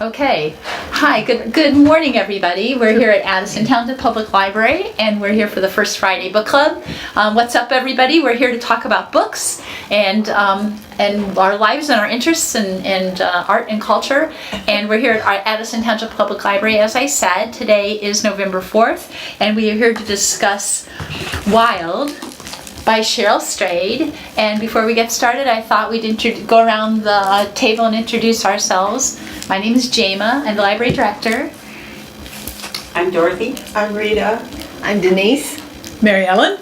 Okay. Hi, good morning, everybody. We're here at Addison Public Library, and we're here for the First Friday Book Club. What's up, everybody? We're here to talk about books and our lives and our interests and art and culture. And we're here at our Addison Township Public Library. As I said, today is November 4th, and we are here to discuss Wild by Cheryl Strayed. And before we get started, I thought we'd go around the table and introduce ourselves. My name is Jama. I'm the library director. I'm Dorothy. I'm Rita. I'm Denise. Mary Ellen.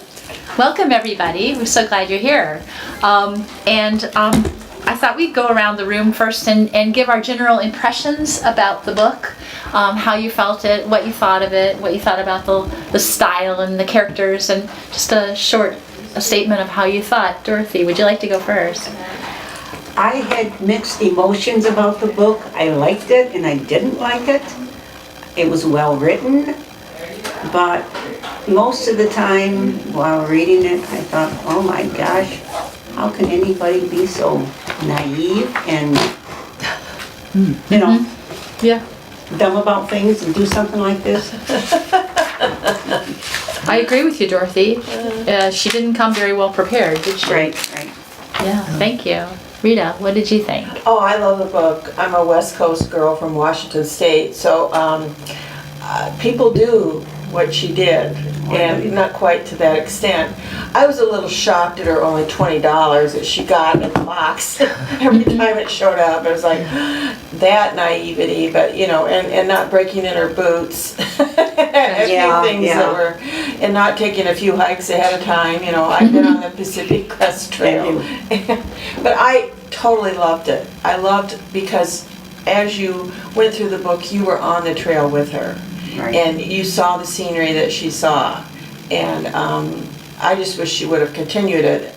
Welcome, everybody. We're so glad you're here. I thought we'd go around the room first and give our general impressions about the book, how you felt it, what you thought of it, what you thought about the style and the characters, and just a statement of how you thought. Dorothy, would you like to go first? I had mixed emotions about the book. I liked it and I didn't like it. It was well written, but most of the time while reading it, I thought, oh my gosh, how can anybody be so naive and, Yeah. dumb about things and do something like this? I agree with you, Dorothy. She didn't come very well prepared, did she? Right. Yeah, thank you. Rita, what did you think? Oh, I love the book. I'm a West Coast girl from Washington State, so people do what she did, and not quite to that extent. I was a little shocked at her only $20 that she got in the box every time it showed up. It was like, that naivety, but and not breaking in her boots. A few things that were, and not taking a few hikes ahead of time. I've been on the Pacific Crest Trail. But I totally loved it. I loved because as you went through the book, you were on the trail with her. Right. And you saw the scenery that she saw. And I just wish she would have continued it,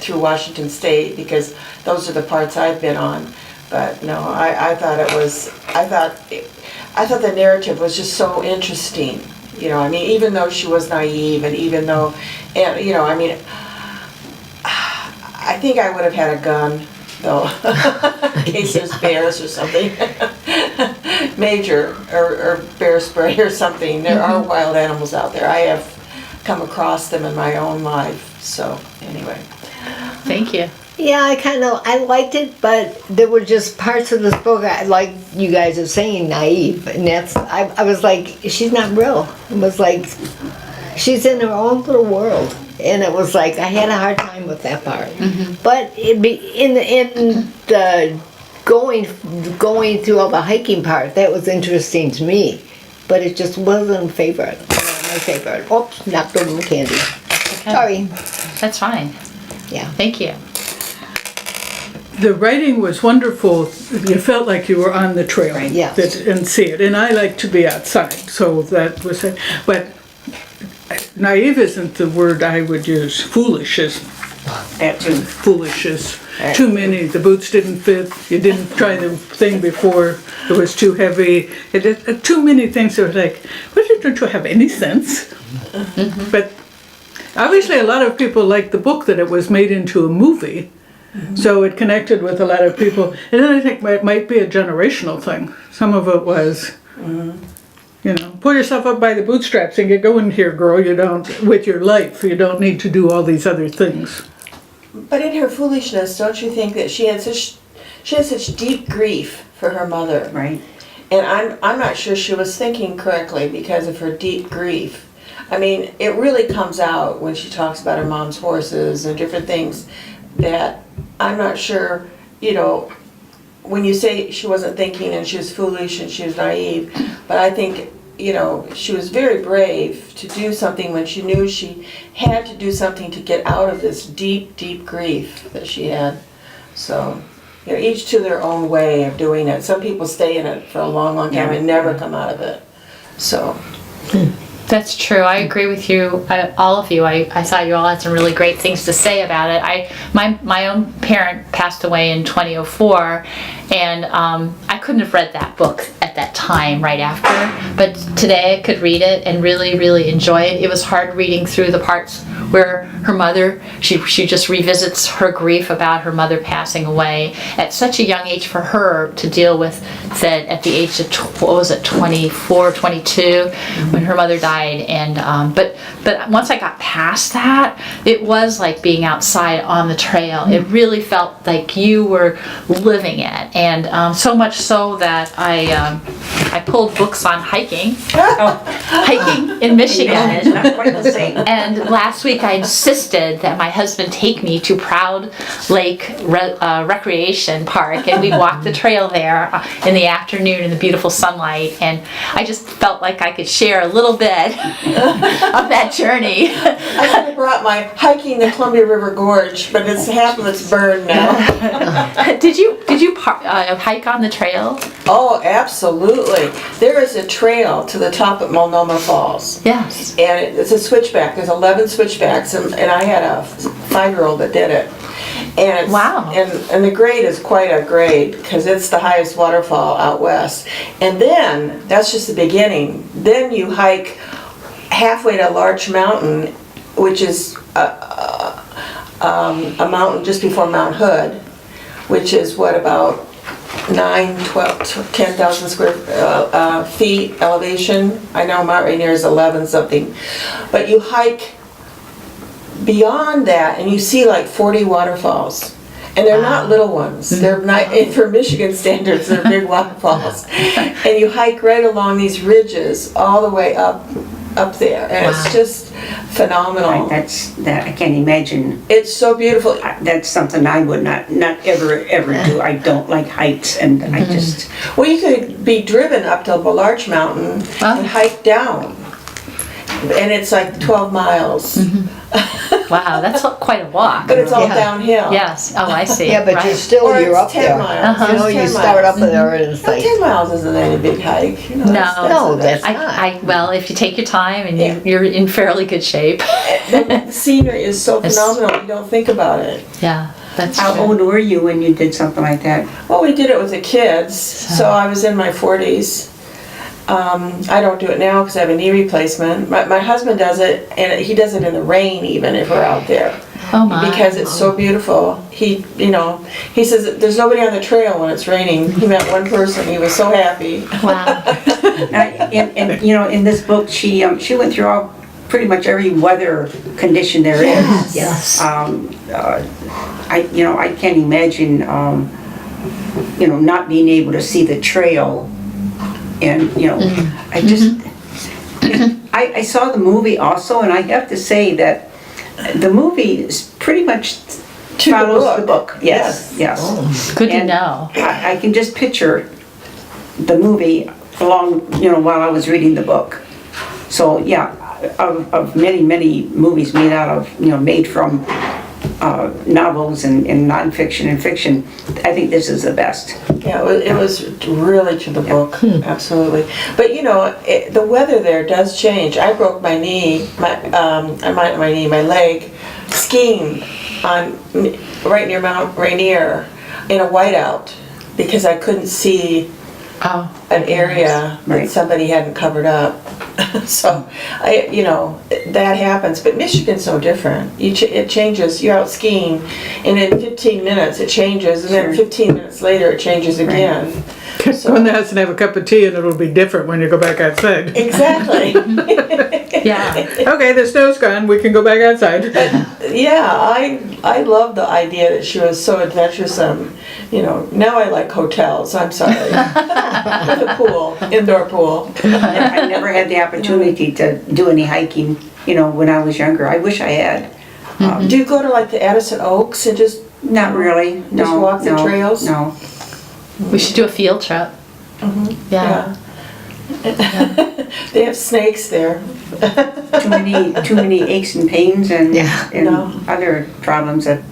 through Washington State, because those are the parts I've been on. But no, I thought the narrative was just so interesting. Even though she was naive, and even though, I think I would have had a gun, though, in case there's bears or something. Major, or bear spray or something. There are wild animals out there. I have come across them in my own life. So, anyway. Thank you. Yeah, I liked it, but there were just parts of this book, like you guys are saying, naive, and I was like, she's not real. It was like, she's in her own little world, and it was like, I had a hard time with that part. But in the going through all the hiking part, that was interesting to me, but it just wasn't my favorite. Oops, knocked over my candy. Okay. Sorry. That's fine. Yeah. Thank you. The writing was wonderful. You felt like you were on the trail, Right, yes. and see it. And I like to be outside, so that was it. But naive isn't the word I would use. Foolish is. Foolish is too many. The boots didn't fit. You didn't try the thing before. It was too heavy. Too many things that were like, don't you have any sense? But obviously a lot of people liked the book that it was made into a movie. So it connected with a lot of people. And then I think it might be a generational thing. Some of it was, pull yourself up by the bootstraps and get going here, girl. With your life, you don't need to do all these other things. But in her foolishness, don't you think that she had such deep grief for her mother? Right. And I'm not sure she was thinking correctly because of her deep grief. It really comes out when she talks about her mom's horses and different things that I'm not sure, when you say she wasn't thinking and she was foolish and she was naive, but I think, she was very brave to do something when she knew she had to do something to get out of this deep, deep grief that she had. So, each to their own way of doing it. Some people stay in it for a long, long time and never come out of it. So. That's true. I agree with you, all of you. I thought you all had some really great things to say about it. My own parent passed away in 2004, and I couldn't have read that book at that time right after, but today I could read it and really, really enjoy it. It was hard reading through the parts where her mother. She just revisits her grief about her mother passing away at such a young age for her to deal with that at the age of 24, 22 when her mother died. And but once I got past that, it was like being outside on the trail. It really felt like you were living it, and so much so that I pulled books on hiking. Hiking in Michigan. Not quite the same. And last week I insisted that my husband take me to Proud Lake Recreation Park, and we walked the trail there in the afternoon in the beautiful sunlight, and I just felt like I could share a little bit of that journey. I could have brought my hiking the Columbia River Gorge, but it's half of it's burned now. Did you hike on the trail? Oh, absolutely. There is a trail to the top of Multnomah Falls. Yes. And it's a switchback. There's 11 switchbacks, and I had a 5-year-old that did it. And it's, Wow. And the grade is quite a grade because it's the highest waterfall out west. And then, that's just the beginning. Then you hike halfway to Larch Mountain, which is a mountain just before Mount Hood, which is what, about 10,000 square feet elevation. I know Mount Rainier is 11 something. But you hike beyond that and you see like 40 waterfalls. And they're not little ones. They're not, for Michigan standards, they're big waterfalls. And you hike right along these ridges all the way up there. And it's just phenomenal. I can't imagine. It's so beautiful. That's something I would not ever do. I don't like heights, and I just. Well, you could be driven up to Larch Mountain and hike down. And it's like 12 miles. Wow, that's quite a walk. But it's all downhill. Yes. Oh, I see. Yeah, but Right. you're still, Or you're it's up 10 there. miles. You know, It's you 10 start up miles. there and it's No, like, 10 miles isn't any big hike. You know, No. that's I well, if you take your time and Yeah. you're in fairly good shape. The scenery is so It's- phenomenal, you don't think about it. Yeah, that's How true. old were you when you did something like that? Well, we did it with the kids, so I was in my 40s. I don't do it now because I have a knee replacement. My husband does it, and he does it in the rain even if we're out there. Oh my. Because it's so beautiful. He says there's nobody on the trail when it's raining. He met one person, he was so happy. Wow. And in this book, she went through pretty much every weather condition there is. Yes. I can't imagine, not being able to see the trail, and I just, I saw the movie also, and I have to say that the movie is pretty much follows the book. Yes. Good to And know. I can just picture the movie along, while I was reading the book. So yeah, of many movies made out of, made from novels and nonfiction and fiction, I think this is the best. Yeah, it was really to the book, absolutely. But the weather there does change. I broke my knee, my leg, skiing right near Mount Rainier in a whiteout because I couldn't see an area that somebody hadn't covered up. So, that happens. But Michigan's so different. It changes. You're out skiing, and in 15 minutes it changes, and then 15 minutes later it changes again. Go in the house and have a cup of tea and it'll be different when you go back outside. Exactly. Yeah. Okay, the snow's gone, we can go back outside. Yeah, I love the idea that she was so adventuresome. Now I like hotels, I'm sorry. With a pool, indoor pool. I never had the opportunity to do any hiking, when I was younger. I wish I had. Do you go to like the Addison Oaks and just Not really. No. walk the trails? No. We should do a field trip. Yeah. They have snakes there. Too many aches and pains and No. other problems that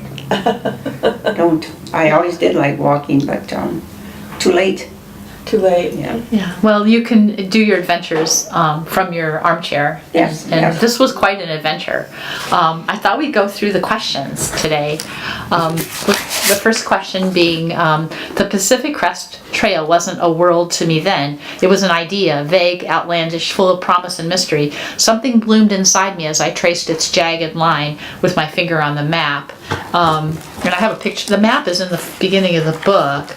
don't. I always did like walking, but too late. Too late. Yeah. Well, you can do your adventures from your armchair. Yes, And yes. this was quite an adventure. I thought we'd go through the questions today. With the first question being, the Pacific Crest Trail wasn't a world to me then. It was an idea, vague, outlandish, full of promise and mystery. Something bloomed inside me as I traced its jagged line with my finger on the map. And I have a picture. The map is in the beginning of the book.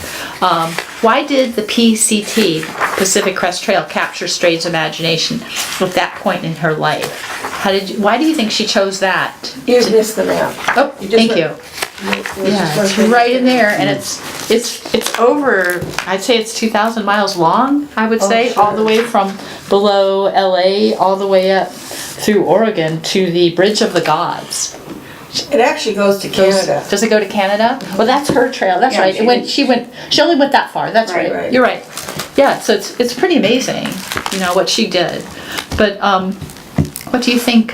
Why did the PCT, Pacific Crest Trail, capture Strade's imagination at that point in her life? Why do you think she chose that? You missed the map. Oh, You just thank went- you. Yeah, it's right in there, and it's over. I'd say it's 2,000 miles long. I would say sure. all the way from below LA, all the way up through Oregon to the Bridge of the Gods. It actually goes to Canada. Does it go to Canada? Well, that's her trail. That's Yeah, right. she She only went that far. That's right. Right. You're right. Yeah. So it's pretty amazing, what she did. But what do you think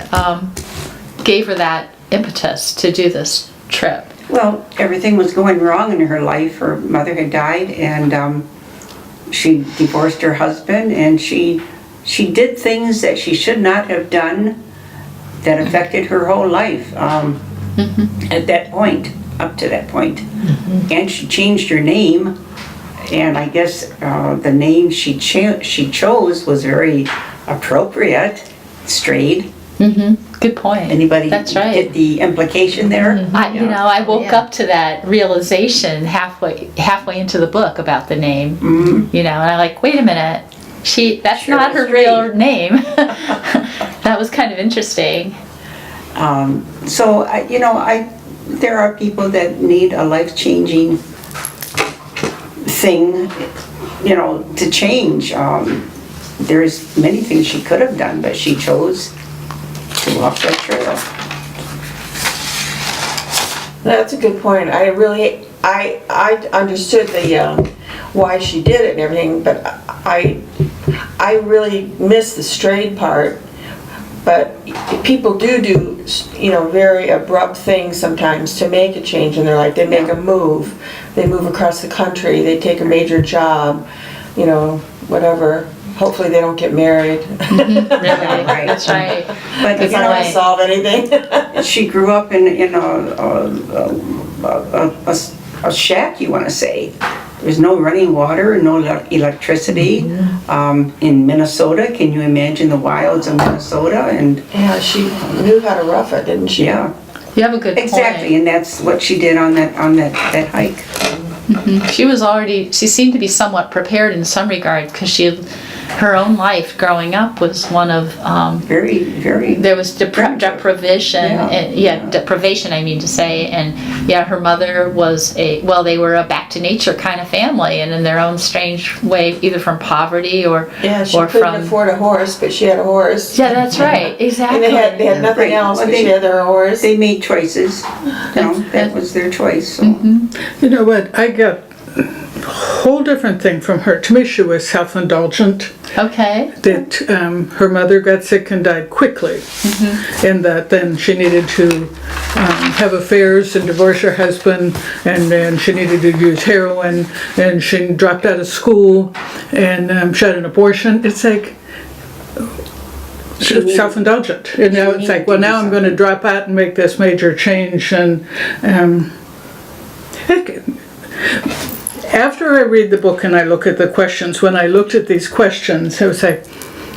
gave her that impetus to do this trip? Well, everything was going wrong in her life. Her mother had died, and she divorced her husband, and she did things that she should not have done that affected her whole life at that point, up to that point. And she changed her name, and I guess the name she chose was very appropriate, Strayed. Good point. Anybody That's right. get the implication there? I woke Yeah. up to that realization halfway into the book about the name. And I'm like, wait a minute, that's Sure, not her Strayed. real name. That was kind of interesting. So there are people that need a life-changing thing, to change. There's many things she could have done, but she chose to walk that trail. That's a good point. I understood the why she did it and everything, but I really missed the strayed part. But people do very abrupt things sometimes to make a change in their life. They make a move. They move across the country. They take a major job, whatever. Hopefully they don't get married. Really, that's right. But It's not going to solve anything. she grew up in a shack, you want to say. There's no running water, no electricity. In Minnesota, can you imagine the wilds of Minnesota? And Yeah, she knew how to rough it, didn't she? yeah, You have a good exactly, point. and that's what she did on that hike. She seemed to be somewhat prepared in some regard because her own life growing up was one of Very, very. there was deprivation, deprivation I mean to say, and her mother was they were a back to nature kind of family, and in their own strange way, either from poverty or Yeah, she or couldn't from afford a horse, but she had a horse. yeah, that's right, exactly. And they had nothing Right. else, Well, but she had their horse. They made choices. That was their choice. So. You know what? I got a whole different thing from her. To me, she was self-indulgent. Okay. That her mother got sick and died quickly, and that then she needed to have affairs and divorce her husband, and then she needed to use heroin, and she dropped out of school, and she had an abortion. It's like self-indulgent. And now it's like, well, now I'm going to drop out and make this major change, and after I read the book and I look at the questions, when I looked at these questions, I was like,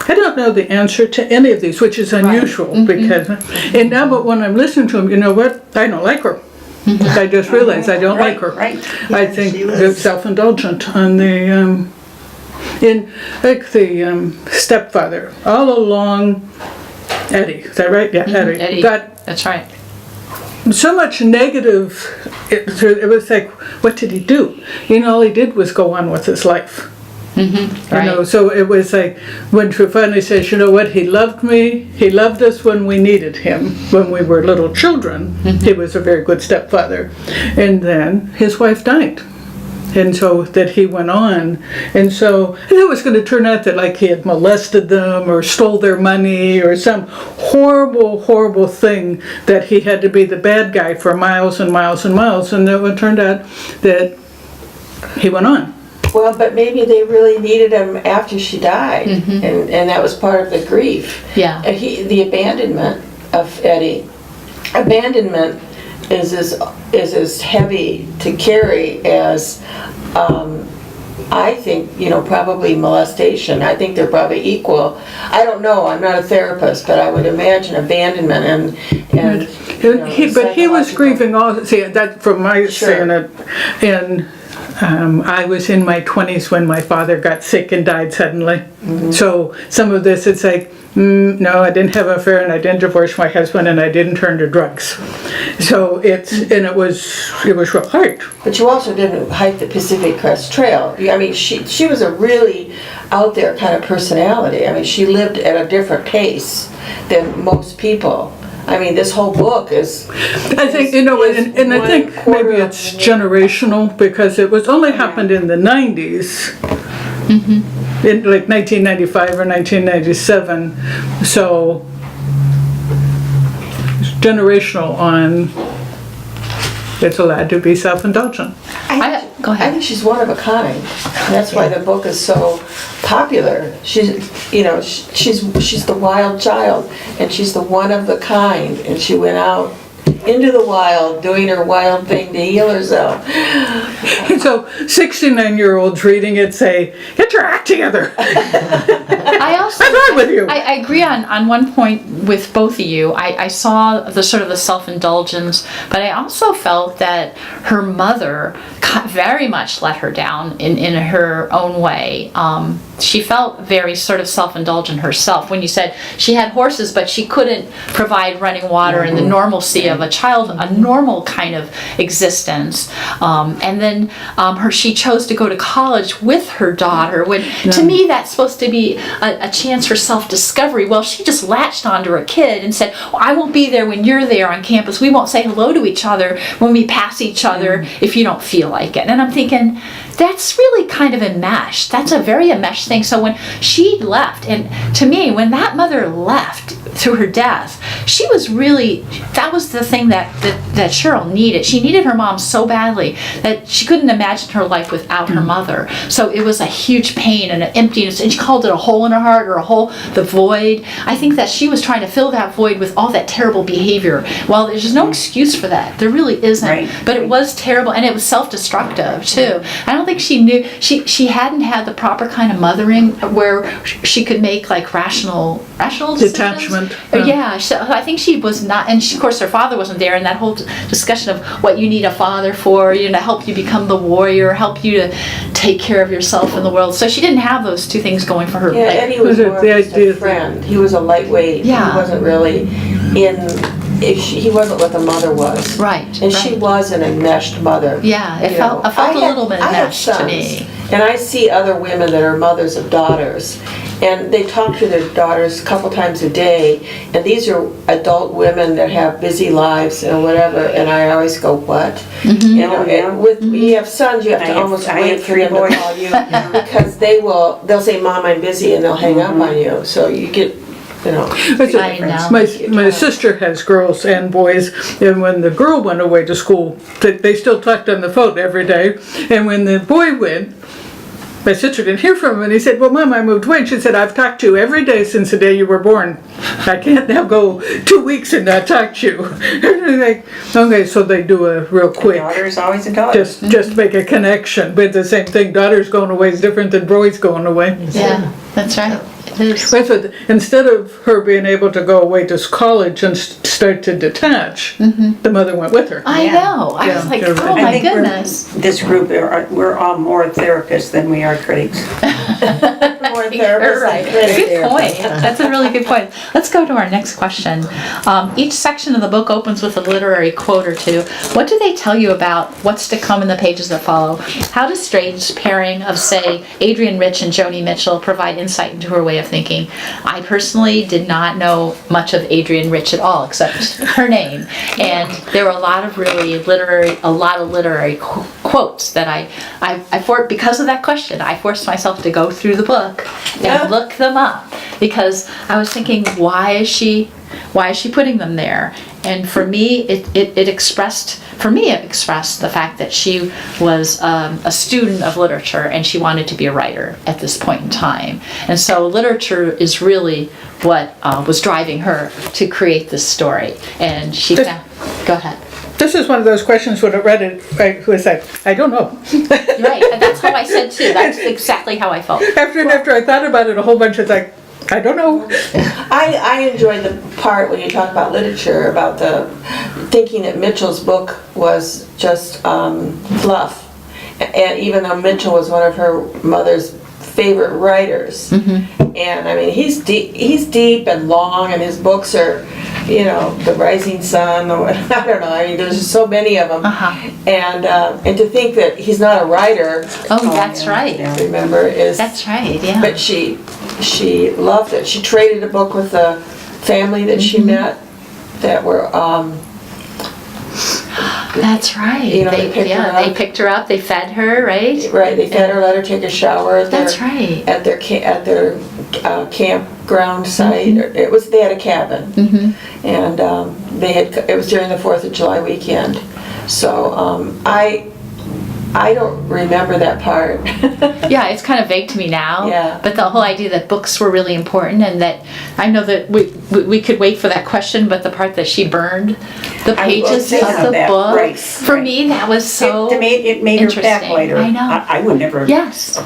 I don't know the answer to any of these, which is unusual because, and now, but when I'm listening to them, you know what? I don't like her. I just realized I don't like her. Right. I think they're self-indulgent on the, in like the stepfather, all along, Eddie, is that right? Yeah, Eddie. Eddie, Got that's right. so much negative, it was like, what did he do? All he did was go on with his life. Right. So it was like, when she finally says, you know what, he loved me, he loved us when we needed him, when we were little children. He was a very good stepfather. And then his wife died. And so that he went on, and so it was going to turn out that like he had molested them or stole their money or some horrible, horrible thing, that he had to be the bad guy for miles and miles and miles, and then it turned out that he went on. Well, but maybe they really needed him after she died, and that was part of the grief. Yeah. And the abandonment of Eddie. Abandonment is as heavy to carry as, I think, probably molestation. I think they're probably equal. I don't know. I'm not a therapist, but I would imagine abandonment and But he was grieving all. See, that from my Sure. saying it, and I was in my 20s when my father got sick and died suddenly. So some of this, it's like, no, I didn't have an affair, and I didn't divorce my husband, and I didn't turn to drugs. So it was real hard. But you also didn't hike the Pacific Crest Trail. I mean, she was a really out there kind of personality. I mean, she lived at a different pace than most people. I mean, this whole book is. I think, and I think maybe it's generational because it was only happened in the 90s. In like 1995 or 1997. So it's generational on it's allowed to be self-indulgent. Go I ahead. think she's one of a kind. And that's why the book is so popular. She's the wild child, and she's the one of the kind, and she went out into the wild, doing her wild thing to heal herself. And so 69-year-olds reading it say, get your act together. I also What's wrong with you? I agree on one point with both of you. I saw the sort of the self-indulgence, but I also felt that her mother very much let her down in her own way. She felt very sort of self-indulgent herself. When you said she had horses, but she couldn't provide running water and the normalcy of a child, a normal kind of existence. And then she chose to go to college with her daughter. When to me that's supposed to be a chance for self-discovery. Well, she just latched onto her kid and said, well, I won't be there when you're there on campus. We won't say hello to each other when we pass each other if you don't feel like it. And I'm thinking, that's really kind of enmeshed. That's a very enmeshed thing. So when she left, and to me, when that mother left through her death, she was really, that was the thing that Cheryl needed. She needed her mom so badly that she couldn't imagine her life without her mother. So it was a huge pain and an emptiness, and she called it a hole in her heart, or the void. I think that she was trying to fill that void with all that terrible behavior. Well, there's no excuse for that. There really isn't. Right. But it was terrible, and it was self-destructive too. I don't think she knew, she hadn't had the proper kind of mothering where she could make like rational decisions. Detachment. Yeah, so I think she was not, and of course her father wasn't there, and that whole discussion of what you need a father for, to help you become the warrior, help you to take care of yourself in the world. So she didn't have those two things going for her. Yeah, and he was more just a friend. He was a lightweight. Yeah. He wasn't really he wasn't what the mother was. Right. And she was an enmeshed mother. Yeah, it felt a little bit I have enmeshed to sons, me. And I see other women that are mothers of daughters, and they talk to their daughters a couple times a day, and these are adult women that have busy lives and whatever, and I always go, what? And when you have sons, you have to almost wait for them to call you, because they'll say, Mom, I'm busy, and they'll hang up on you, so you get, I know. My sister has girls and boys, and when the girl went away to school, they still talked on the phone every day, and when the boy went, my sister didn't hear from him, and he said, well, Mom, I moved away. And she said, I've talked to you every day since the day you were born. I can't now go 2 weeks and not talk to you. And like, okay, so they do a real quick. A daughter's always a daughter. Just make a connection. But the same thing, daughters going away is different than boys going away. Yeah, that's right. It is. That's what, instead of her being able to go away to college and start to detach, the mother went with her. I know. I was like, oh I my think goodness. This group, we're all more therapists than we are critics. more therapists. You're right. Good point. That's a really good point. Let's go to our next question. Each section of the book opens with a literary quote or two. What do they tell you about what's to come in the pages that follow? How does Strange's pairing of, say, Adrienne Rich and Joni Mitchell provide insight into her way of thinking? I personally did not know much of Adrienne Rich at all, except her name. And there were a lot of literary quotes that because of that question, I forced myself to go through the book and look them up, because I was thinking, why is she Why is she putting them there? And for me, it expressed the fact that she was a student of literature and she wanted to be a writer at this point in time. And so literature is really what was driving her to create this story. And she found, go ahead. This is one of those questions when I read it, I was like, I don't know. Right, and that's how I said too. That's exactly how I felt. After I thought about it a whole bunch, it's like, I don't know. I enjoyed the part when you talk about literature, about the thinking that Mitchell's book was just fluff. And even though Mitchell was one of her mother's favorite writers, and I mean he's deep and long, and his books are, you know, The Rising Sun, or I don't know. I mean, there's just so many of them, and to think that he's not a writer. Oh, that's right. Remember is That's right. Yeah. But she loved it. She traded a book with the family that she met that were. That's right. You know, they picked her up. They picked her up. They fed her, right? Right. They fed her, let her take a shower at their. That's right. At their campground site. They had a cabin, and it was during the 4th of July weekend. So I don't remember that part. Yeah, it's kind of vague to me now. Yeah. But the whole idea that books were really important, and that I know that we could wait for that question, but the part that she burned the pages of the book, right, for me that was so it made her interesting. backlighter. I know. I would never. Yes.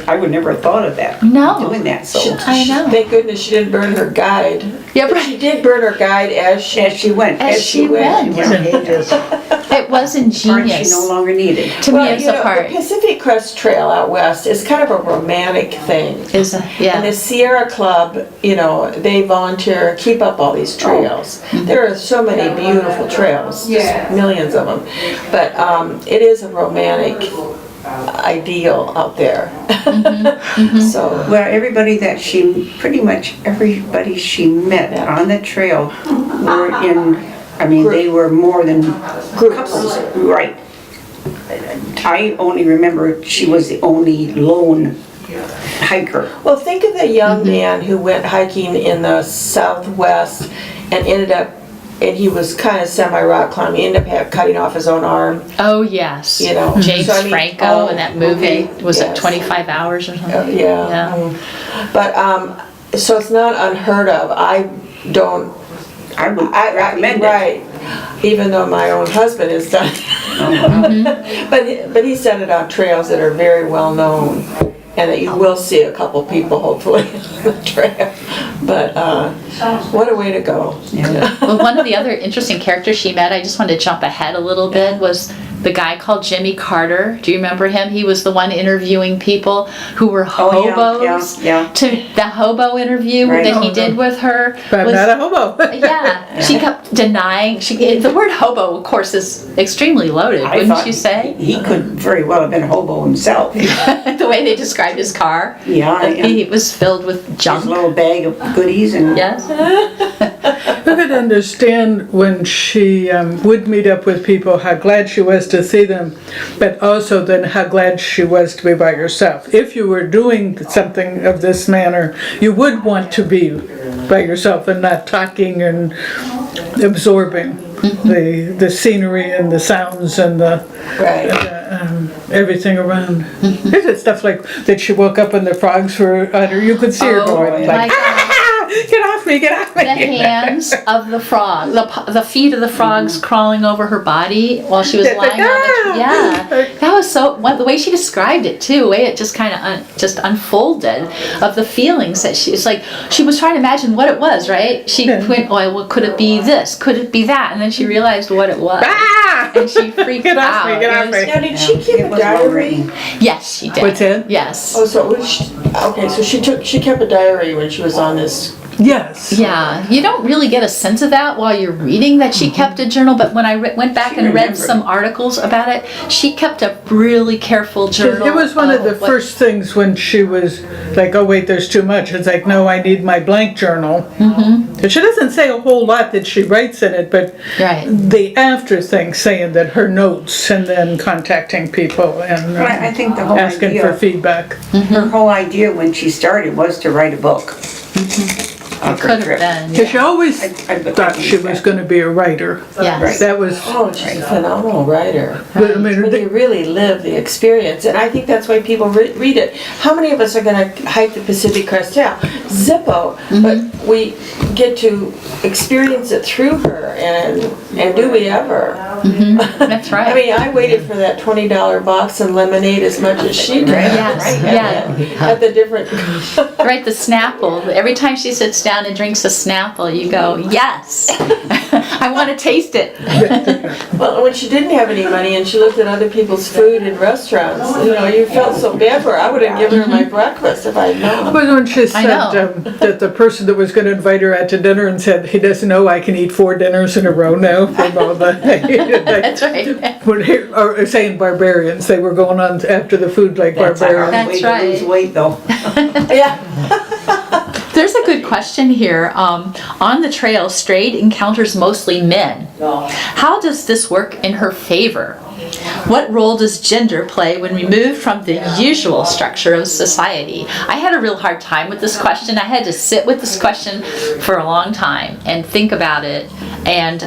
I would never have thought of that. No. Doing that. So I know. Thank goodness she didn't burn her guide. Yeah, But right. she did burn her guide as she went. As she went. Pages. It was part ingenious. she no longer needed. To me, it's a part. The Pacific Crest Trail out west is kind of a romantic thing. Is a, yeah. And the Sierra Club, you know, they volunteer, keep up all these trails. There are so many beautiful trails, just millions of them. But it is a romantic ideal out there. So, Well, pretty much everybody she met on the trail were in. I mean, they were more than couples, right? I only remember she was the only lone hiker. well, think of the young man who went hiking in the Southwest and and he was kind of semi-rock climbing, he ended up cutting off his own arm. Oh, yes. You know, James so, I mean, Franco in that movie. okay, Was it yes. 25 hours or something? Yeah. But, so it's not unheard of. I would recommend it. Right, even though my own husband has done but he's done it on trails that are very well known, and that you will see a couple people hopefully on the trail. But what a way to go. Well, one of the other interesting characters she met, I just wanted to jump ahead a little bit, was the guy called Jimmy Carter. Do you remember him? He was the one interviewing people who were hobos. yeah. To the hobo interview Right. that he did with her. But I'm not a hobo. Yeah, she kept denying. The word hobo, of course, is extremely loaded, I wouldn't thought you say? He could very well have been a hobo himself. The way they described his car. Yeah, yeah. He was filled with His junk. little bag of goodies and. Yes. I could understand when she would meet up with people, how glad she was to see them, but also then how glad she was to be by herself. If you were doing something of this manner, you would want to be by yourself and not talking and absorbing the scenery and the sounds and the everything around. There's stuff like that she woke up and the frogs were under. You could see her going My like, God. get off me, get off me. The hands of the frog, the feet of the frogs crawling over her body while she was lying on the that was so, the way she described it too, the way it just kind of just unfolded of the feelings that it's like she was trying to imagine what it was, right? She went, well, could it be this? Could it be that? And then she realized what it was. And she freaked Get off out. me, get off me. Now, did she keep a diary? Yes, she did. What's it? Yes. Oh, so so she kept a diary when she was on this. Yes. Yeah, you don't really get a sense of that while you're reading that she kept a journal, but when I went back and read some articles about it, she kept a really careful journal. It was one of the first things when she was like, oh wait, there's too much. It's like, no, I need my blank journal. But she doesn't say a whole lot that she writes in it, but the after thing saying that her notes and then contacting people and I think the whole asking idea, for feedback. her whole idea when she started was to write a book. of It her could have trip. been. Because she always I thought she was going to be a writer. Yes. That was, Oh, and she's a phenomenal writer. but, I mean, When you really live the experience, and I think that's why people read it. How many of us are going to hike the Pacific Crest Trail? Zippo, but we get to experience it through her, and do we ever? That's right. I mean, I waited for that $20 box and lemonade as much as she did. Yes, yeah. At the different. Right, the Snapple. Every time she sits down and drinks a Snapple, you go, yes, I want to taste it. Well, when she didn't have any money and she looked at other people's food in restaurants, you felt so bad for her. I would have given her my breakfast if I'd known. but when she said know. that the person that was going to invite her out to dinner and said, he doesn't know I can eat 4 dinners in a row now from all the... That's right. Or saying barbarians, they were going on after the food like That's a hard barbarians. way That's to lose right. weight, though. Yeah. There's a good question here. On the trail, Strayed encounters mostly men. How does this work in her favor? What role does gender play when removed from the usual structure of society? I had a real hard time with this question. I had to sit with this question for a long time and think about it. And,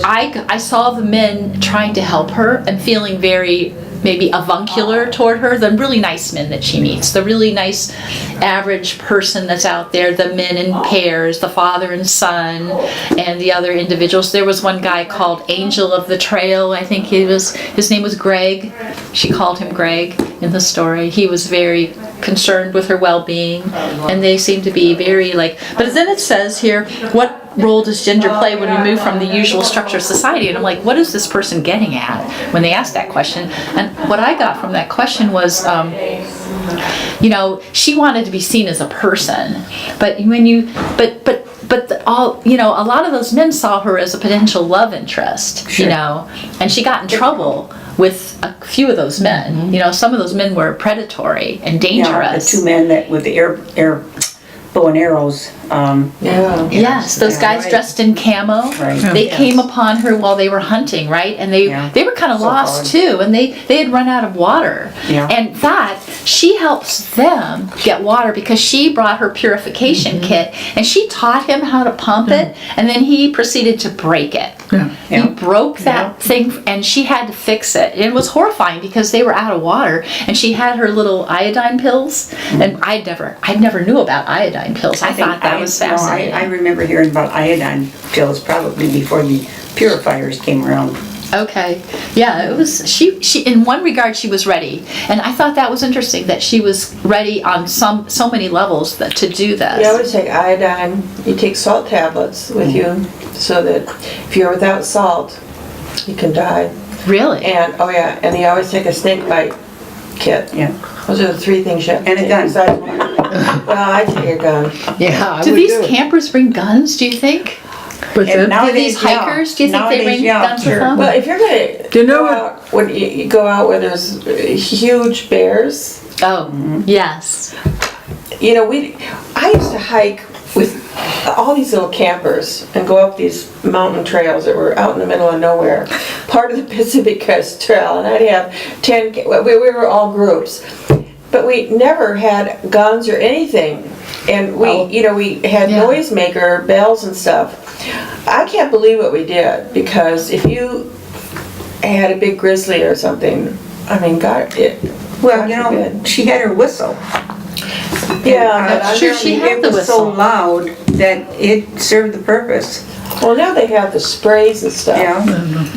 I saw the men trying to help her and feeling very maybe avuncular toward her, the really nice men that she meets, the really nice average person that's out there, the men in pairs, the father and son, and the other individuals. There was one guy called Angel of the Trail, I think his name was Greg. She called him Greg in the story. He was very concerned with her well-being, and they seem to be very but then it says here, what role does gender play when we move from the usual structure of society? And I'm like, what is this person getting at when they ask that question? And what I got from that question was, she wanted to be seen as a person, but a lot of those men saw her as a potential love interest, and she got in trouble with a few of those men. Some of those men were predatory and dangerous. The 2 men that with the air bow and arrows. Yes, those guys right. dressed in camo. Right. They Yes. came upon her while they were hunting, right? And they were kind of So lost hard. too, and they had run out of water. Yeah. And she helps them get water because she brought her purification kit, and she taught him how to pump it, and then he proceeded to break it. He broke that thing, and she had to fix it. It was horrifying because they were out of water, and she had her little iodine pills, and I never knew about iodine pills. I thought that was fascinating. I remember hearing about iodine pills probably before the purifiers came around. Okay. Yeah, it was she in one regard she was ready. And I thought that was interesting that she was ready on so many levels to do this. You always take iodine, you take salt tablets with you so that if you're without salt, you can die. Really? And and you always take a snake bite kit. Yeah. Those are the 3 things you have to And a take gun. besides water. Well, I take a gun. Yeah, I Do would these do it. campers bring guns, do you think? But And then, now- Do these Nowadays, yeah. hikers, do you think they Nowadays, bring yeah, guns with sure. them? Well, if you're gonna Do you know go what- out, when you go out where there's huge bears, Oh, yes. I used to hike with all these little campers and go up these mountain trails that were out in the middle of nowhere, part of the Pacific Crest Trail, and I'd have 10, we were all groups, but we never had guns or anything, and we had Yeah. noisemaker bells and stuff. I can't believe what we did, because if you had a big grizzly or something, I mean, God forbid. She had her whistle. Yeah, but That's true, she had It the was so whistle. loud that it served the purpose. well, now they have the sprays and stuff. Yeah.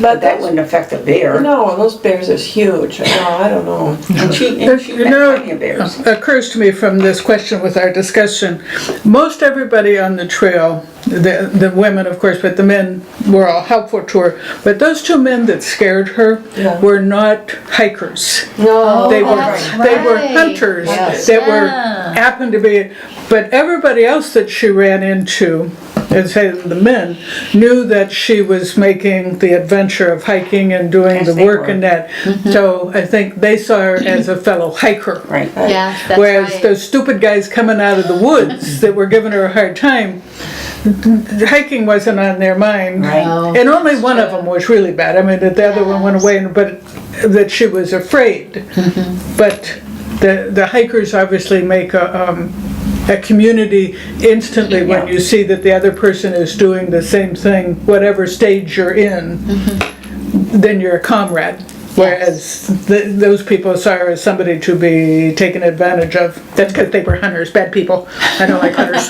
But That that's wouldn't affect a bear. no, and those bears are huge. No, I don't know. And she met plenty of bears. occurs to me from this question with our discussion, most everybody on the trail, the women of course, but the men were all helpful to her, but those 2 men that scared her Yeah. were not hikers. No, They that's were right. hunters Yes. that were Yeah. happened to be, but everybody else that she ran into, and say the men, knew that she was making the adventure of hiking and doing Yes, the they work were. and that. So I think they saw her as a fellow hiker. Right. Yeah, that's Whereas right. those stupid guys coming out of the woods that were giving her a hard time, hiking wasn't on their mind. Right. No. And only one of them was really bad. I mean, the other one went away, but that she was afraid. But the hikers obviously make a community instantly when you see that the other person is doing the same thing, whatever stage you're in, then you're a comrade. Whereas those people saw her as somebody to be taken advantage of. That's because they were hunters, bad people. I don't like hunters.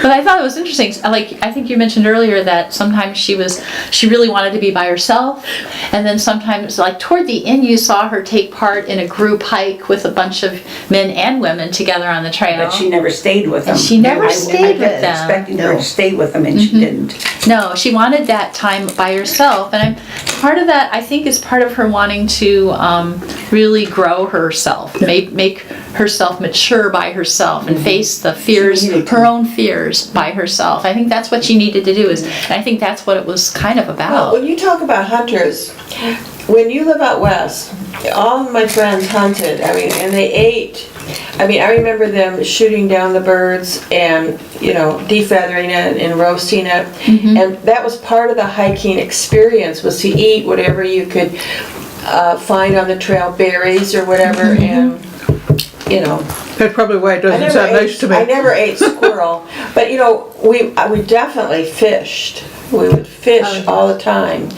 But I thought it was interesting. Like, I think you mentioned earlier that sometimes she really wanted to be by herself, and then sometimes, like toward the end, you saw her take part in a group hike with a bunch of men and women together on the trail. But she never stayed with them. And she never stayed with I them. kept expecting her to stay with them, and she didn't. No, she wanted that time by herself, and part of that, I think, is part of her wanting to really grow herself, make herself mature by herself, and face the fears, her own fears by herself. I think that's what she needed to do, and I think that's what it was kind of about. Well, when you talk about hunters, when you live out west, all of my friends hunted, and they ate. I remember them shooting down the birds and, defeathering it and roasting it. And that was part of the hiking experience, was to eat whatever you could find on the trail, berries or whatever, and, That's probably why it doesn't sound nice to me. I never ate squirrel, but we definitely fished. We would fish all the time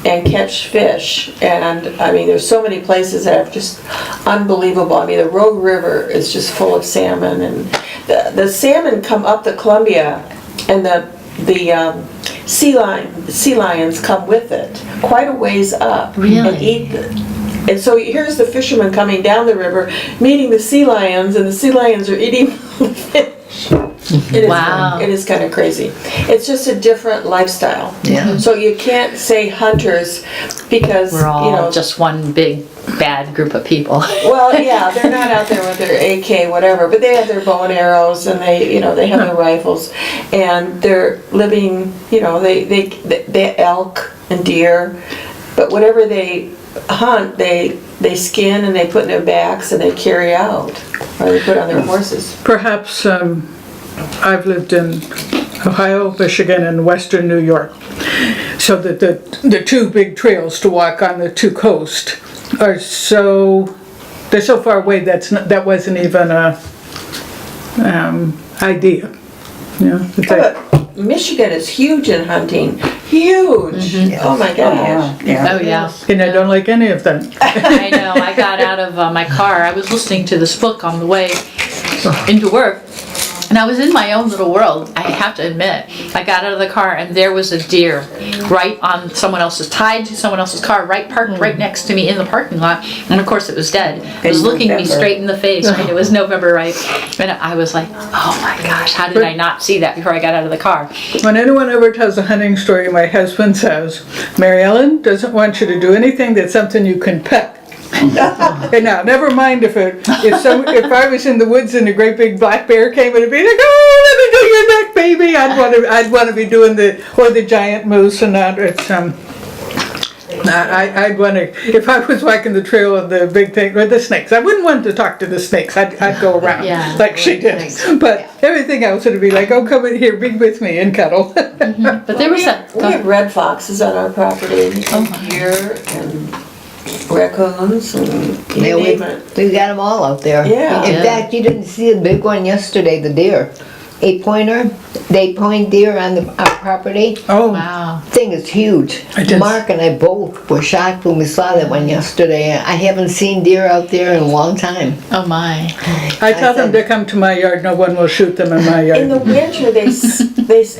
and catch fish, and there's so many places that are just unbelievable. The Rogue River is just full of salmon, and the salmon come up the Columbia, and the sea lions come with it quite a ways up and eat it. And so here's the fishermen coming down the river, meeting the sea lions, and the sea lions are eating the fish. It is kind of crazy. It's just a different lifestyle. Yeah. So you can't say hunters because We're all just one big bad group of people. Well, yeah, they're not out there with their AK whatever, but they have their bow and arrows, and they have their rifles, and they're living. They elk and deer, but whatever they hunt, they skin and they put in their backs and they carry out, or they put on their horses. Perhaps I've lived in Ohio, Michigan, and western New York, so that the two big trails to walk on the two coasts are they're so far away that wasn't even a idea. But Michigan is huge in hunting. Huge! Oh my gosh! Oh yeah. And I don't like any of them. I know. I got out of my car. I was listening to this book on the way into work, and I was in my own little world. I have to admit. I got out of the car, and there was a deer right on tied to someone else's car, parked right next to me in the parking lot. And of course, it was dead. It was looking me straight in the face. Right? It was November, right? And I was like, oh my gosh, how did I not see that before I got out of the car? When anyone ever tells a hunting story, my husband says, Mary Ellen doesn't want you to do anything that's something you can pet. And now, never mind if I was in the woods and a great big black bear came, it'd be like, oh, let me do your neck, baby. I'd want to be doing the giant moose and that. It's I'd want to, if I was walking the trail of the big thing, or the snakes, I wouldn't want to talk to the snakes. I'd go around like she did. But everything else would be like, oh, come in here, be with me and cuddle. But there was we have red foxes on our property, and deer and raccoons, and you name it. We got them all out there. Yeah. In fact, you didn't see the big one yesterday, the deer. 8-point deer on our property. Oh, wow. Thing is huge. Mark and I both were shocked when we saw that one yesterday. I haven't seen deer out there in a long time. Oh my. I tell them to come to my yard, no one will shoot them in my yard. In the winter, they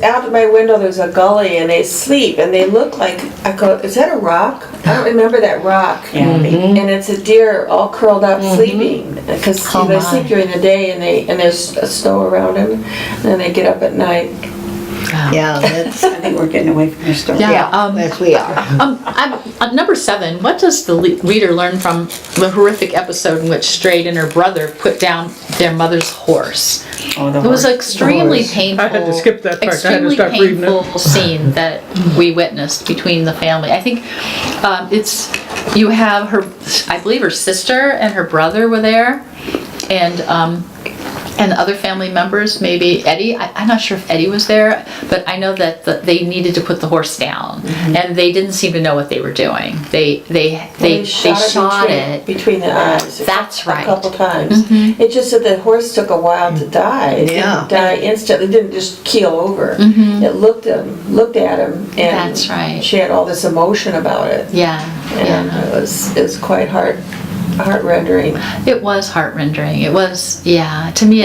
out of my window there's a gully, and they sleep, and they look like, I go, is that a rock? I don't remember that rock. And it's a deer all curled up sleeping, because they sleep during the day, and there's snow around them, and then they get up at night. Yeah, that's. I think we're getting away from the story. Yes, we are. I'm number 7. What does the reader learn from the horrific episode in which Strayed and her brother put down their mother's horse? It was an extremely painful. I had to skip that part. Extremely I had to stop reading painful scene that we witnessed between the family. I think you have her. I believe her sister and her brother were there, and and other family members, maybe Eddie, I'm not sure if Eddie was there, but I know that they needed to put the horse down, and they didn't seem to know what they were doing. They shot it between the eyes. That's right. A couple times. It just said the horse took a while to die. It didn't die instantly. It didn't just keel over. It looked at him, and That's right. she had all this emotion about it. Yeah, And it was quite heart-rendering. it was heart-rending. It was, to me,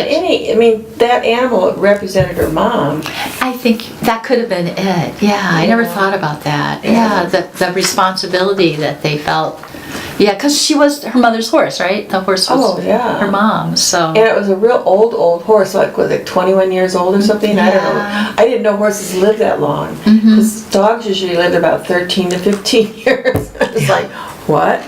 That animal represented her mom. I think that could have been it. Yeah, I never thought about that. Yeah, the responsibility that they felt. Yeah, because she was her mother's horse, right? The horse was her mom's. So. And it was a real old horse, like was it 21 years old or something? I don't know. I didn't know horses lived that long. Because dogs usually lived about 13 to 15 years. It's like, what?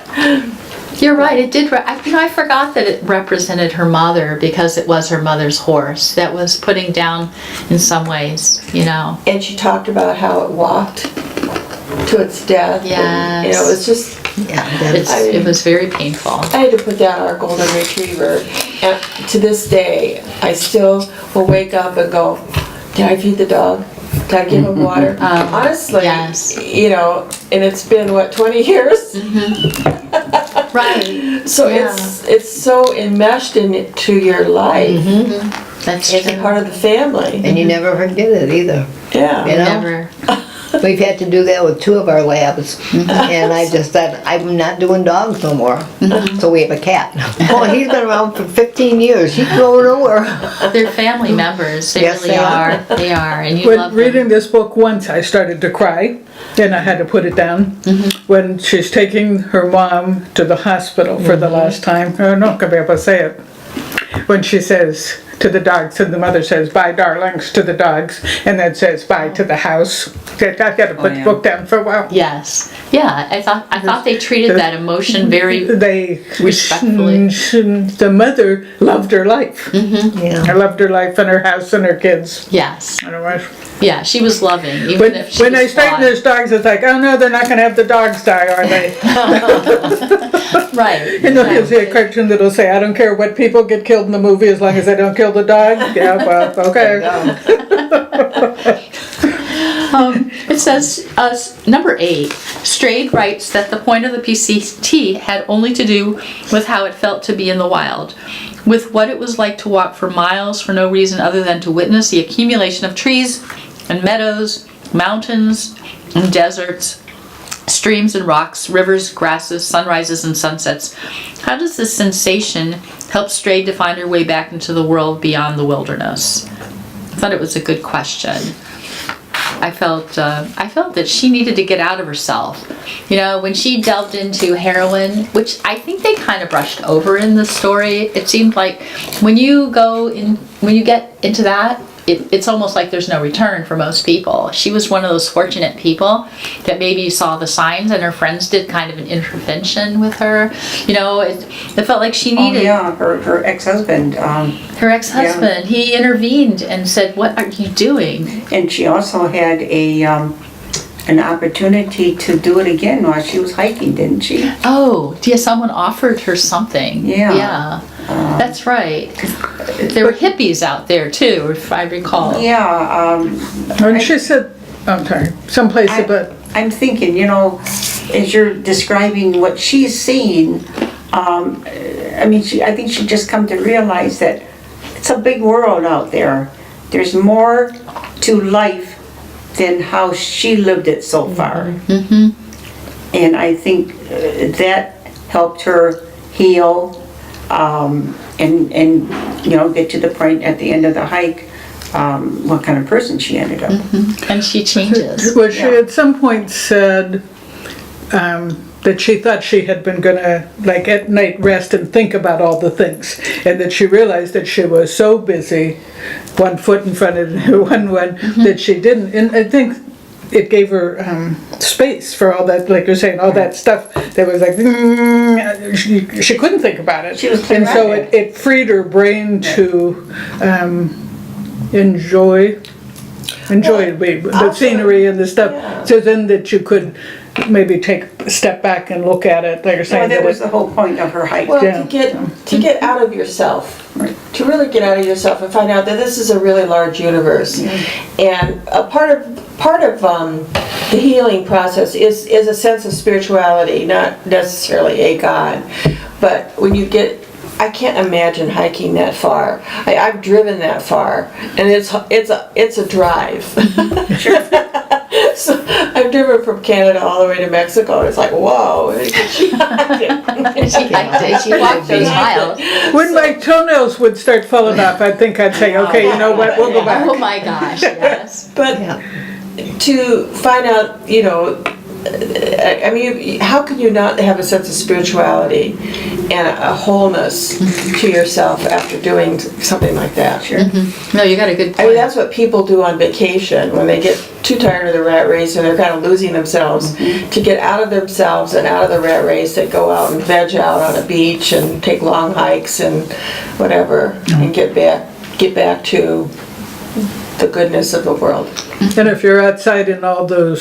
You're right. It did. I forgot that it represented her mother because it was her mother's horse that was putting down, in some ways, And she talked about how it walked to its death. Yes. And, it was just. It was very painful. I had to put down our golden retriever, and to this day, I still will wake up and go, "Did I feed the dog? Did I give him water?" Honestly, yes. And it's been 20 years. Right. So it's so enmeshed into your life. That's It's a true. part of the family. And you never forget it either. Yeah. You know? Never. We've had to do that with 2 of our labs. And I just said, I'm not doing dogs no more. So we have a cat. Oh, he's been around for 15 years. He's going nowhere. They're family members. They Yes, really they are. are. They are. And you When love reading them. this book once, I started to cry, and I had to put it down. When she's taking her mom to the hospital for the last time, I'm not going to be able to say it. When she says to the dogs, and the mother says, "Bye, darlings," to the dogs, and then says, "Bye" to the house. I got to put the book down for a while. Yes. Yeah. I thought they treated that emotion very. Respectfully. The mother loved her life. Yeah. I loved her life and her house and her kids. Yes. Otherwise, Yeah. She was loving. Even if she when was they straighten flawed. those dogs, it's like, oh no, they're not going to have the dogs die, are they? Right. You know, you'll see a cartoon that'll say, I don't care what people get killed in the movie as long as they don't kill the dog. Yeah, well, okay. It says, number 8, Strayed writes that the point of the PCT had only to do with how it felt to be in the wild, with what it was like to walk for miles for no reason other than to witness the accumulation of trees and meadows, mountains and deserts, streams and rocks, rivers, grasses, sunrises and sunsets. How does this sensation help Strayed to find her way back into the world beyond the wilderness? I thought it was a good question. I felt that she needed to get out of herself. When she delved into heroin, which I think they kind of brushed over in the story, it seemed like when you get into that, it's almost like there's no return for most people. She was one of those fortunate people that maybe saw the signs, and her friends did kind of an intervention with her. It felt like she needed. Her ex-husband. Her ex-husband, he intervened and said, "What are you doing?" And she also had an opportunity to do it again while she was hiking, didn't she? Oh, yeah, someone offered her something. Yeah. Yeah, that's right. There were hippies out there too, if I recall. Yeah. And she said, I'm sorry, someplace about... I'm thinking, as you're describing what she's seeing, I think she just come to realize that it's a big world out there. There's more to life than how she lived it so far. And I think that helped her heal and get to the point at the end of the hike what kind of person she ended up. And she changes. Well, she at some point said that she thought she had been gonna, like, at night rest and think about all the things, and that she realized that she was so busy, one foot in front of one, that she didn't. And I think it gave her space for all that, like you're saying, all that stuff that was like, she couldn't think about it. She was and so it freed her brain to enjoy the scenery and the stuff. Yeah. So then that you could maybe take a step back and look at it. They're Well, saying that that was the whole point of her hike. Well, Yeah. to get out of yourself, to really get out of yourself and find out that this is a really large universe, and a part of the healing process is a sense of spirituality, not necessarily a God, but when you get. I can't imagine hiking that far. I've driven that far, and it's a drive. So I've driven from Canada all the way to Mexico. And it's like, whoa! She hiked it. She hiked it. She walked those miles. when my toenails would start falling off, I think I'd say, okay, you know what, we'll go back. Oh my gosh, yes. But Yeah. to find out, I mean, how can you not have a sense of spirituality and a wholeness to yourself after doing something like that? Sure. No, you got a good I mean, point. that's what people do on vacation when they get too tired of the rat race and they're kind of losing themselves. To get out of themselves and out of the rat race, they go out and veg out on a beach and take long hikes and whatever, and get back to the goodness of the world. And if you're outside in all the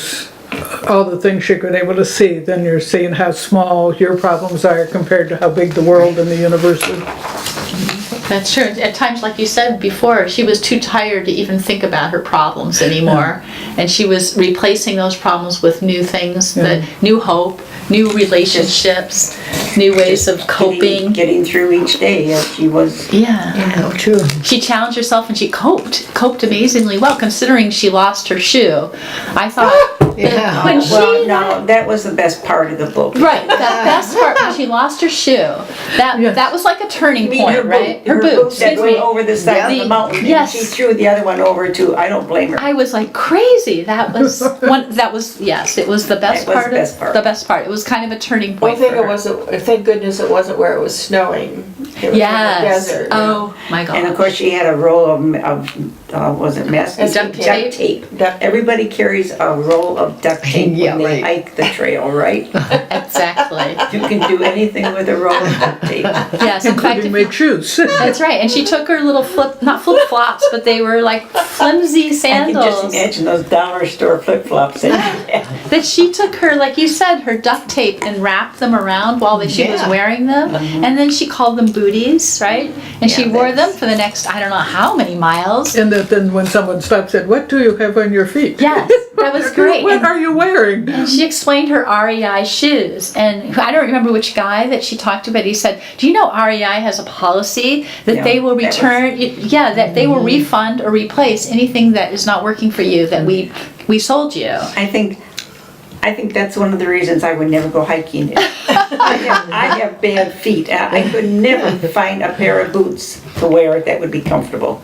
things you've been able to see, then you're seeing how small your problems are compared to how big the world and the universe is. That's true. At times, like you said before, she was too tired to even think about her problems anymore. And she was replacing those problems with new things, new hope, new relationships, new ways of coping. Getting through each day as she was. Yeah. Yeah, true. She challenged herself and she coped amazingly well, considering she lost her shoe. I thought Yeah. when she Well, no, that was the best part of the book. right, the best part when she lost her shoe. That was like a turning I mean, point, her right? boot, her boot that excuse went me. over the side Yeah. of the mountain. Yes. And she threw the other one over too. I don't blame her. I was like crazy. That was one. That was yes. It was the best That was part. the best part. The best part. It was kind of a turning Well, point. for her. thank goodness it wasn't where it was snowing. It was Yes. in the desert. Oh my God. And of course, she had a roll of was it masking Duct tape. tape. Duct- Everybody carries a roll of duct tape Yeah, when they right. hike the trail, right? Exactly. You can do anything with a roll of duct tape. Yes. In fact, Including make shoes. that's right. And she took her little not flip flops, but they were like flimsy I can just sandals. imagine those dollar store flip flops. That she took her, like you said, her duct tape and wrapped them around while she was Yeah. wearing them. And then she called them booties, right? And she Yeah, wore them that's- for the next, I don't know how many miles. And then when someone stopped, said, "What do you have on your feet?" Yes, that was great. What And- are you wearing? And she explained her REI shoes. And I don't remember which guy that she talked to, but he said, do you know REI has a policy that Yeah, they will that was- return, that they will refund or replace anything that is not working for you that we sold you. I think that's one of the reasons I would never go hiking. I have bad feet. I could never find a pair of boots to wear that would be comfortable.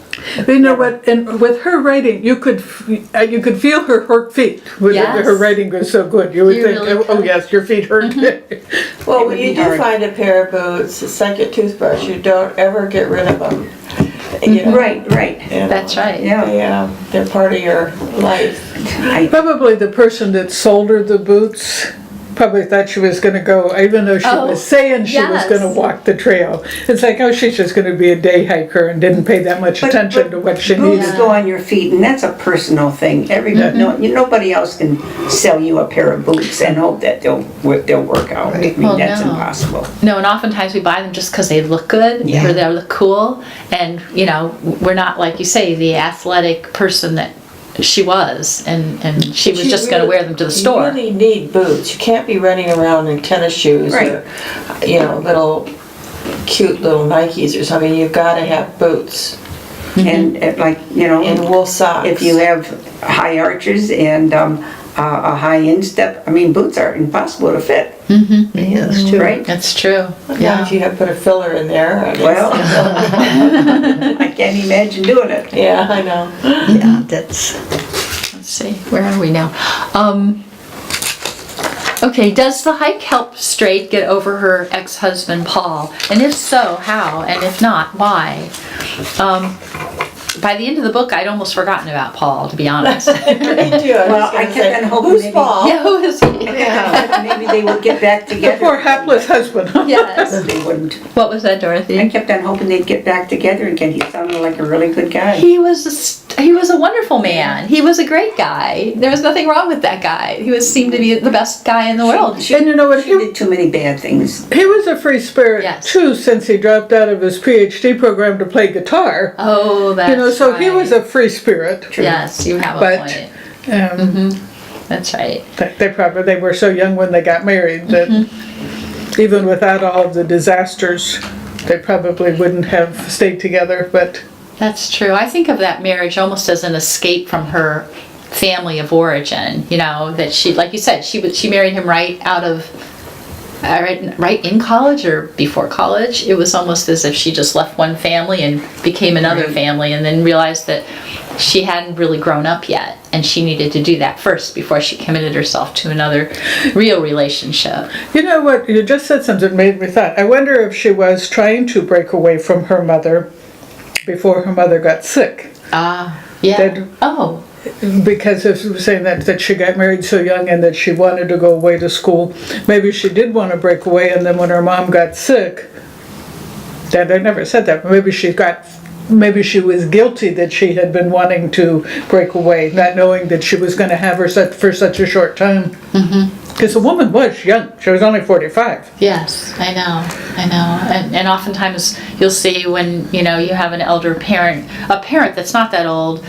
You know what? And with her writing, you could feel her feet. Yes. Her writing was so good. You would You think, really oh could. yes, your feet hurt. Well, It when would you be do hard. find a pair of boots, it's like a toothbrush. You don't ever get rid of them. You know, Right. you know. That's right. Yeah. They're part of your life. Probably the person that sold her the boots probably thought she was going to go, even though she Oh, was saying she was yes. going to walk the trail. It's like, oh, she's just going to be a day hiker and didn't pay that much attention to what she Boots needed. go on your feet, and that's a personal thing. Nobody else can sell you a pair of boots and hope that they'll work out. I mean, Well, that's no. impossible. No, and oftentimes we buy them just because they look good Yeah. or they look cool. And, we're not, like you say, the athletic person that she was. And she was You just going to really- wear them to the store. You really need boots. You can't be running around in tennis shoes or, little cute little Nikes or something. You've got to have boots And and wool socks. if you have high arches and a high instep, I mean, boots are impossible to fit, Yeah, that's true. right? That's true. Yeah, if you have put a filler in there. I mean, Well, I can't imagine doing it. yeah, I know. Yeah, that's. Let's see, where are we now? Okay, does the hike help Straight get over her ex-husband Paul? And if so, how? And if not, why? By the end of the book, I'd almost forgotten about Paul, to be honest. Well, I kept on hoping Who's maybe- Paul? Yeah, who is he? Maybe they would get back The together. poor hapless husband. Yes. They wouldn't. What was that, I Dorothy? kept on hoping they'd get back together again. He sounded like a really good guy. He was He was a wonderful man. He was a great guy. There was nothing wrong with that guy. He seemed to be the best guy in the world. And you know what? She did too many bad things. He was a free spirit Yes. too, since he dropped out of his PhD program to play guitar. Oh, that's So right. he was a free spirit. Yes, you have a But point. um, That's right. they were so young when they got married that even without all of the disasters, they probably wouldn't have stayed together. But That's true. I think of that marriage almost as an escape from her family of origin. You know, that she, like you said, she married him right out of, right in college or before college. It was almost as if she just left one family and became another family, and then realized that she hadn't really grown up yet, and she needed to do that first before she committed herself to another real relationship. you know what? You just said something that made me thought. I wonder if she was trying to break away from her mother before her mother got sick. Yeah. That- Oh. Because it was saying that she got married so young and that she wanted to go away to school. Maybe she did want to break away, and then when her mom got sick, that I never said that, but maybe she was guilty that she had been wanting to break away, not knowing that she was going to have her for such a short time. Because the woman was young. She was only 45. Yes, I know. And oftentimes you'll see when, you have an elder parent, a parent that's not that old,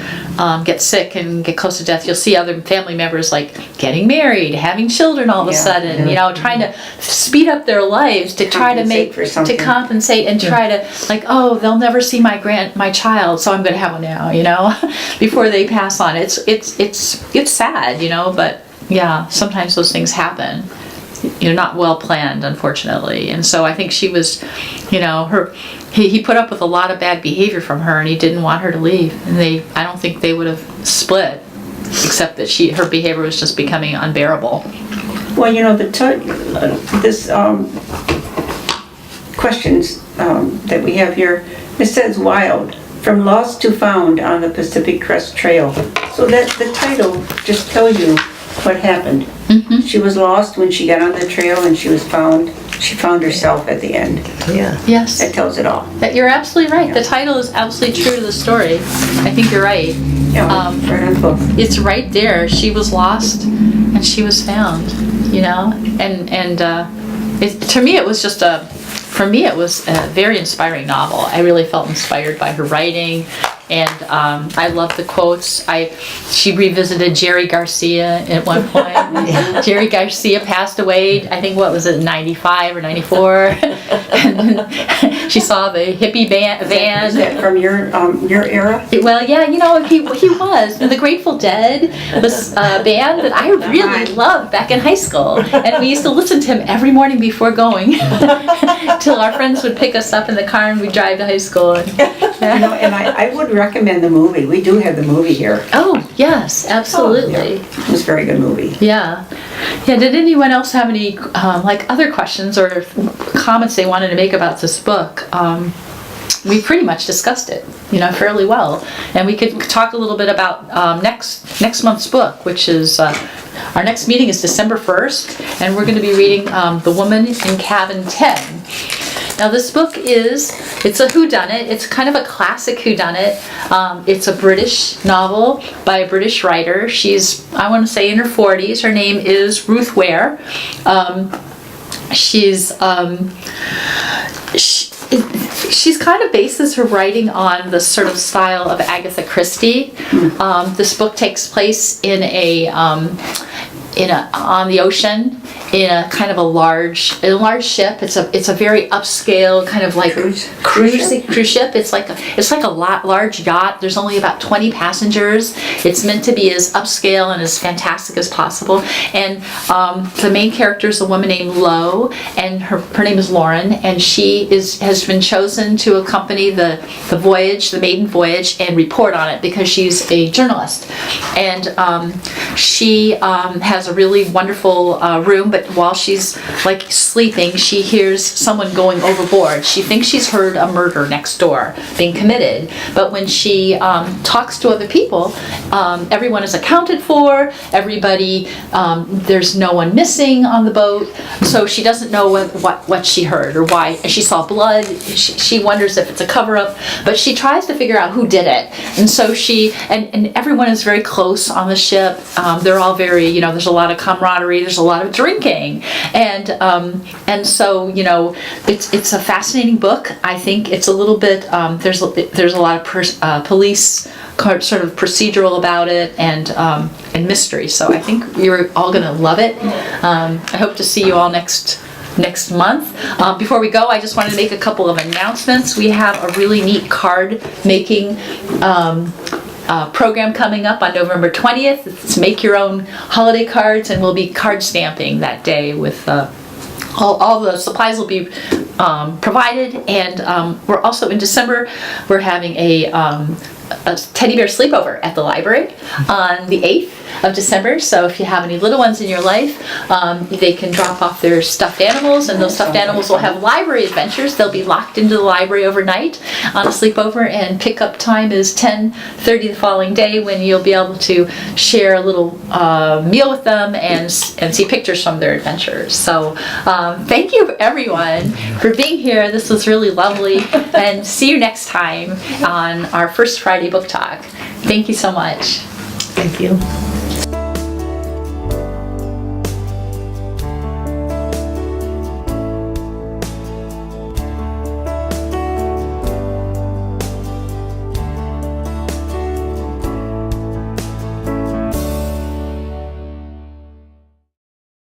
get sick and get close to death, you'll see other family members like getting married, having children all of a sudden, trying to speed up their lives to try to compensate and try to, like, oh, they'll never see my child, so I'm going to have one now, before they pass on. It's sad, but yeah, sometimes those things happen. Not well planned, unfortunately. And so I think she was, he put up with a lot of bad behavior from her, and he didn't want her to leave. And I don't think they would have split, except that her behavior was just becoming unbearable. Well, this questions that we have here, it says wild, from lost to found on the Pacific Crest Trail. So that the title just tells you what happened. She was lost when she got on the trail, and she found herself at the end. Yeah. Yes. That tells it all. You're absolutely right. The title is absolutely true to the story. I think you're right. Yeah, right on the book. It's right there. She was lost and she was found, and to me it was just a very inspiring novel. I really felt inspired by her writing, and I love the quotes. She revisited Jerry Garcia at one point. Jerry Garcia passed away, I think, 95 or 94? And she saw the hippie van. Is that from your era? Well, yeah, he was. The Grateful Dead was a band that I really loved back in high school. And we used to listen to him every morning before going till our friends would pick us up in the car and we'd drive to high school. And I would recommend the movie. We do have the movie here. Oh, yes, absolutely. It was a very good movie. Yeah. Did anyone else have any other questions or comments they wanted to make about this book? We pretty much discussed it, fairly well. And we could talk a little bit about next month's book, which is our next meeting is December 1st, and we're going to be reading The Woman in Cabin 10. Now this book it's a whodunit. It's kind of a classic whodunit. It's a British novel by a British writer. She's, I want to say, in her 40s. Her name is Ruth Ware. She's kind of bases her writing on the sort of style of Agatha Christie. This book takes place in on the ocean in a kind of a large ship. It's a very upscale kind of like cruise ship. It's like a large yacht. There's only about 20 passengers. It's meant to be as upscale and as fantastic as possible. And the main character is a woman named Lo, and her name is Lauren, and she has been chosen to accompany the voyage, the maiden voyage, and report on it because she's a journalist. And she has has a really wonderful room, but while she's like sleeping, she hears someone going overboard. She thinks she's heard a murder next door being committed, but when she talks to other people, everyone is accounted for. Everybody, there's no one missing on the boat, so she doesn't know what she heard or why. She saw blood. She wonders if it's a cover-up, but she tries to figure out who did it. And so and everyone is very close on the ship. They're all very, there's a lot of camaraderie. There's a lot of drinking, and so it's a fascinating book. I think it's a little bit there's a lot of police sort of procedural about it and mystery. So I think you're all gonna love it. I hope to see you all next month. Before we go, I just wanted to make a couple of announcements. We have a really neat card making program coming up on November 20th. It's make your own holiday cards, and we'll be card stamping that day with all the supplies will be provided, and we're also in December, we're having a teddy bear sleepover at the library on the 8th of December. So if you have any little ones in your life, they can drop off their stuffed animals, and those stuffed animals will have library adventures. They'll be locked into the library overnight on a sleepover, and pickup time is 10:30 the following day, when you'll be able to share a little meal with them and see pictures from their adventures. So thank you everyone for being here. This was really lovely, and see you next time on our First Friday Book Talk. Thank you so much. Thank you.